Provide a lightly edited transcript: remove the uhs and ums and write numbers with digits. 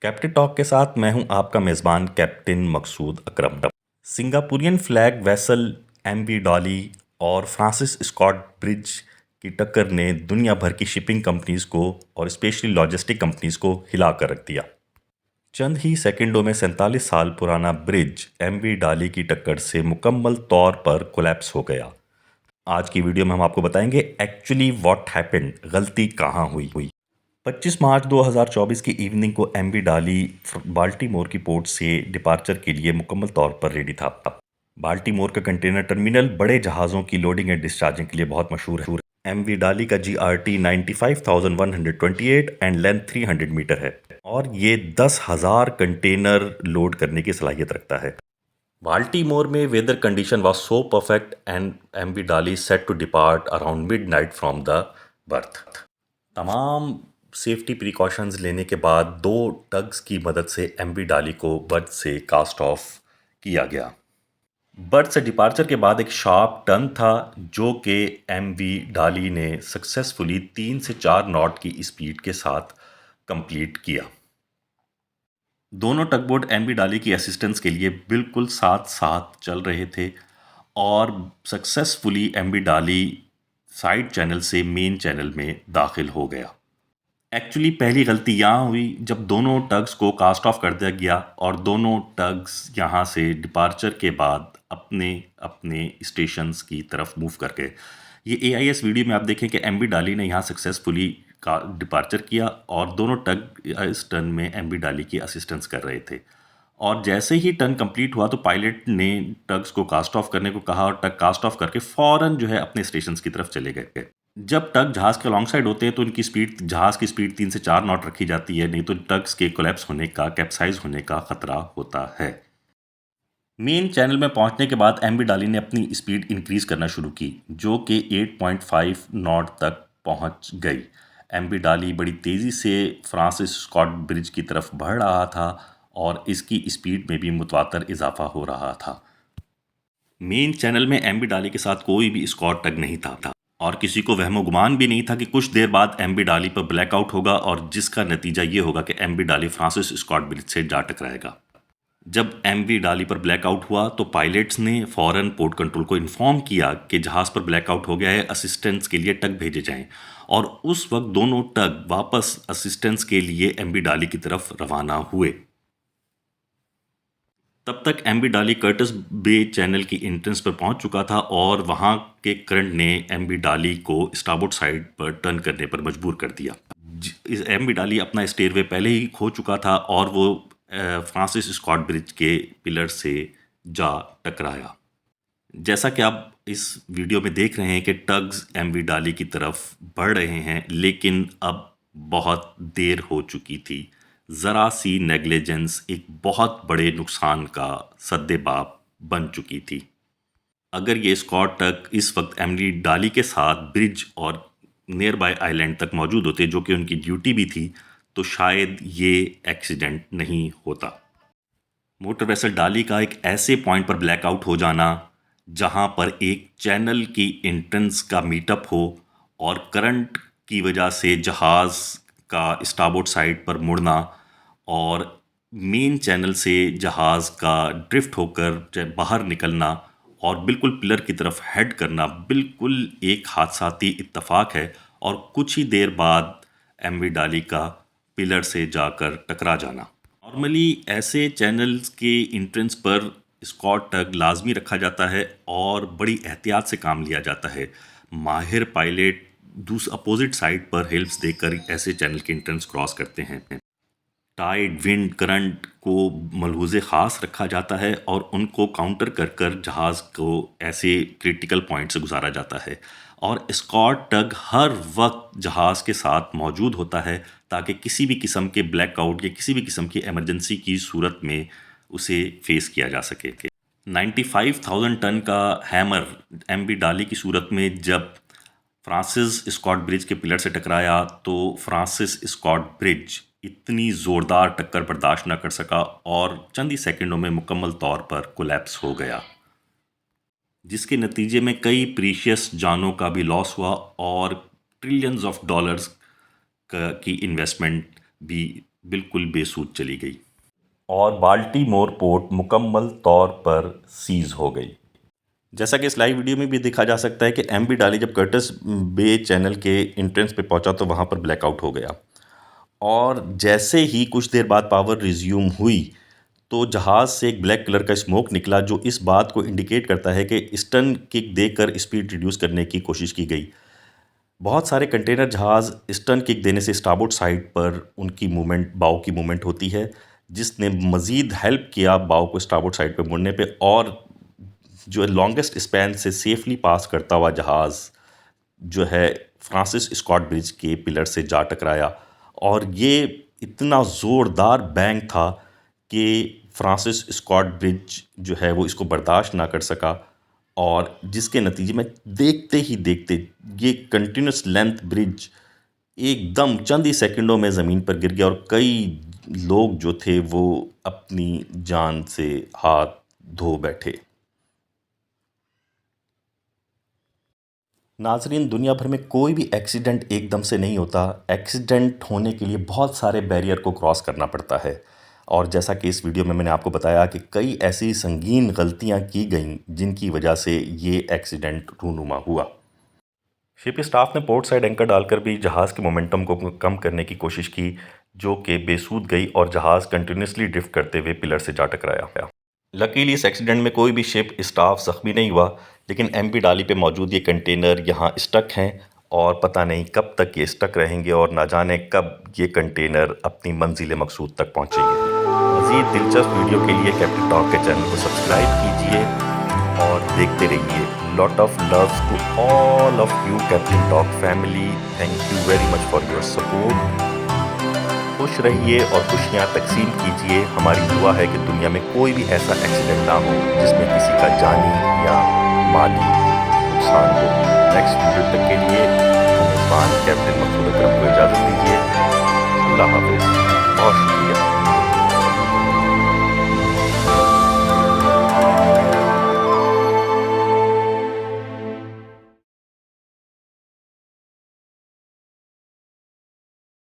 Captain Talk के साथ मैं हूं आपका मेज़बान captain Maqsood Akram. Singaporean flag vessel MV Dali और फ्रांसिस स्कॉट ब्रिज की टक्कर ने दुनिया भर की शिपिंग कंपनीज को और स्पेशली लॉजिस्टिक कंपनीज को हिला कर रख दिया। चंद ही सेकंडों में 47 साल पुराना ब्रिज एमवी डॉली की टक्कर से मुकम्मल तौर पर कोलैप्स हो गया। आज की वीडियो में हम आपको बताएंगे एक्चुअली व्हाट हैपेंड, गलती कहाँ हुई। 25 मार्च 2024 की इवनिंग को एमवी डाली बाल्टीमोर की पोर्ट से डिपार्चर के लिए मुकम्मल तौर पर रेडी था। बाल्टीमोर का कंटेनर टर्मिनल बड़े जहाज़ों की लोडिंग एंड डिस्चार्जिंग के लिए बहुत मशहूर है। एमवी डाली का GRT 95,128 एंड लेंथ 300 मीटर है और ये 10,000 कंटेनर लोड करने की सलाहियत रखता है। बाल्टीमोर में weather condition was so perfect and MV Dali set to depart around midnight from the berth. तमाम सेफ्टी प्रिकॉशंस लेने के बाद 2 टग्स की मदद से एमवी डाली को बर्थ से कास्ट ऑफ किया गया। बर्थ से डिपार्चर के बाद एक शार्प टर्न था जो कि एमवी डाली ने सक्सेसफुली 3 से 4 नॉट की स्पीड के साथ कंप्लीट किया। दोनों टगबोट एमवी डाली की असिस्टेंस के लिए बिल्कुल साथ साथ चल रहे थे और सक्सेसफुली एमवी डाली साइड चैनल से मेन चैनल में दाखिल हो गया। एक्चुअली पहली गलती यहाँ हुई जब दोनों टग्स को कास्ट ऑफ कर दिया गया और दोनों टग्स यहाँ से डिपार्चर के बाद अपने अपने स्टेशंस की तरफ मूव कर गए। ये AIS वीडियो में आप देखें कि एमवी डाली ने यहाँ सक्सेसफुली का डिपार्चर किया और दोनों टग इस टर्न में एमवी डाली की असिस्टेंस कर रहे थे और जैसे ही टर्न कंप्लीट हुआ तो पायलट ने टग्स को कास्ट ऑफ करने को कहा और टग कास्ट ऑफ करके फ़ौरन जो है अपने स्टेशंस की तरफ चले गए। जब टग जहाज़ के लॉन्ग साइड होते हैं तो उनकी स्पीड जहाज़ की स्पीड 3 से 4 नॉट रखी जाती है, नहीं तो टग्स के कोलैप्स होने का कैप्साइज होने का खतरा होता है। मेन चैनल में पहुंचने के बाद एमवी डाली ने अपनी स्पीड इंक्रीज करना शुरू की जो कि 8.5 नॉट तक पहुंच गई। एमवी डाली बड़ी तेज़ी से फ्रांसिस स्कॉट ब्रिज की तरफ बढ़ रहा था और इसकी स्पीड में भी मुतवातर इजाफा हो रहा था। मेन चैनल में एमवी डाली के साथ कोई भी स्कॉट टग नहीं था और किसी को वहमो गुमान भी नहीं था कि कुछ देर बाद एमवी डाली पर ब्लैकआउट होगा और जिसका नतीजा ये होगा कि एमवी डाली फ्रांसिस स्कॉट ब्रिज से जा टकराएगा। जब एमवी डाली पर ब्लैकआउट हुआ तो पायलट्स ने फ़ौरन पोर्ट कंट्रोल को इन्फॉर्म किया कि जहाज़ पर ब्लैकआउट हो गया है, असिस्टेंस के लिए टग भेजे जाएं और उस वक्त दोनों टग वापस असिस्टेंस के लिए एमवी डाली की तरफ रवाना हुए। तब तक एमवी डाली कर्टिस बे चैनल की एंट्रेंस पर पहुंच चुका था और वहां के करंट ने एमवी डाली को स्टारबोर्ड साइड पर टर्न करने पर मजबूर कर दिया। एमवी डाली अपना स्टेयरवे पहले ही खो चुका था और वो फ्रांसिस स्कॉट ब्रिज के पिलर से जा टकराया। जैसा कि आप इस वीडियो में देख रहे हैं कि टग्स एमवी डाली की तरफ बढ़ रहे हैं, लेकिन अब बहुत देर हो चुकी थी। ज़रा सी नेग्लिजेंस एक बहुत बड़े नुकसान का सद्देबाब बन चुकी थी। अगर ये स्कॉट टग इस वक्त एमवी डाली के साथ ब्रिज और नियर बाय आइलैंड तक मौजूद होते जो कि उनकी ड्यूटी भी थी, तो शायद ये एक्सीडेंट नहीं होता। मोटर वेसल डाली का एक ऐसे पॉइंट पर ब्लैकआउट हो जाना जहां पर एक चैनल की एंट्रेंस का मीटअप हो और करंट की वजह से जहाज़ का स्टारबोर्ड साइड पर मुड़ना और मेन चैनल से जहाज़ का ड्रिफ्ट होकर बाहर निकलना और बिल्कुल पिलर की तरफ हेड करना बिल्कुल एक हादसाती इत्तफाक है और कुछ ही देर बाद एमवी डाली का पिलर से जाकर टकरा जाना। नॉर्मली ऐसे चैनल्स के एंट्रेंस पर स्कॉट टग लाजमी रखा जाता है और बड़ी एहतियात से काम लिया जाता है। माहिर पायलट अपोजिट साइड पर हेल्प्स देकर ऐसे चैनल के एंट्रेंस क्रॉस करते हैं। टाइड, विंड, करंट को मलहूज़े ख़ास रखा जाता है और उनको काउंटर कर कर जहाज़ को ऐसे क्रिटिकल पॉइंट से गुजारा जाता है और स्कॉट टग हर वक्त जहाज़ के साथ मौजूद होता है ताकि किसी भी किस्म के ब्लैकआउट या किसी भी किस्म की इमरजेंसी की सूरत में उसे फेस किया जा सके। 95,000 टन का हैमर एमवी डाली की सूरत में जब फ्रांसिस स्कॉट ब्रिज के पिलर से टकराया तो फ्रांसिस स्कॉट ब्रिज इतनी ज़ोरदार टक्कर बर्दाश्त न कर सका और चंद ही सेकंडों में मुकम्मल तौर पर कोलैप्स हो गया, जिसके नतीजे में कई प्रीशियस जानों का भी लॉस हुआ और ट्रिलियंस ऑफ डॉलर्स की इन्वेस्टमेंट भी बिल्कुल बेसूद चली गई और बाल्टीमोर पोर्ट मुकम्मल तौर पर सीज हो गई। जैसा कि इस लाइव वीडियो में भी देखा जा सकता है कि एमवी डाली जब कर्टिस बे चैनल के एंट्रेंस पे पहुंचा तो वहां पर ब्लैकआउट हो गया और जैसे ही कुछ देर बाद पावर रिज्यूम हुई तो जहाज़ से एक ब्लैक कलर का स्मोक निकला जो इस बात को इंडिकेट करता है कि स्टन किक देकर स्पीड रिड्यूस करने की कोशिश की गई। बहुत सारे कंटेनर जहाज़ स्टन किक देने से स्टारबोर्ड साइड पर उनकी मूवमेंट बाव की मूवमेंट होती है जिसने मज़ीद हेल्प किया बाव को स्टारबोर्ड साइड पर मुड़ने पे और जो लॉन्गेस्ट स्पैन से सेफली पास करता हुआ जहाज़ जो है फ्रांसिस स्कॉट ब्रिज के पिलर से जा टकराया और ये इतना ज़ोरदार बैंग था कि फ्रांसिस स्कॉट ब्रिज जो है वो इसको बर्दाश्त ना कर सका और जिसके नतीजे में देखते ही देखते ये कंटिन्यूस लेंथ ब्रिज एकदम चंद ही सेकंडों में ज़मीन पर गिर गया और कई लोग जो थे वो अपनी जान से हाथ धो बैठे। नाजरीन, दुनिया भर में कोई भी एक्सीडेंट एकदम से नहीं होता। एक्सीडेंट होने के लिए बहुत सारे बैरियर को क्रॉस करना पड़ता है और जैसा कि इस वीडियो में मैंने आपको बताया कि कई ऐसी संगीन गलतियां की गईं जिनकी वजह से ये एक्सीडेंट रूनुमा हुआ। शिप स्टाफ ने पोर्ट साइड एंकर डालकर भी जहाज़ के मोमेंटम को कम करने की कोशिश की जो कि बेसूद गई और जहाज़ कंटिन्यूसली ड्रिफ्ट करते हुए पिलर से जा टकराया। लकीली इस एक्सीडेंट में कोई भी शिप स्टाफ ज़ख्मी नहीं हुआ लेकिन एमवी डाली पे मौजूद ये कंटेनर यहाँ स्टक हैं और पता नहीं कब तक ये स्टक रहेंगे और ना जाने कब ये कंटेनर अपनी मंजिल मकसूद तक पहुँचेंगे। मज़ीद दिलचस्प वीडियो के लिए कैप्टन टॉक के चैनल को सब्सक्राइब कीजिए और देखते रहिए। Lot of loves to all of you Captain Talk family. Thank you very much for your support. खुश रहिए और खुशियाँ तकसीम कीजिए। हमारी दुआ है कि दुनिया में कोई भी ऐसा एक्सीडेंट ना हो जिसमें किसी का जानी या माली नुकसान हो। नेक्स्ट वीडियो तक के लिए मेज़बान कैप्टन मकसूद अकरम को इजाज़त दीजिए। अल्लाह हाफ़िज़। बहुत शुक्रिया।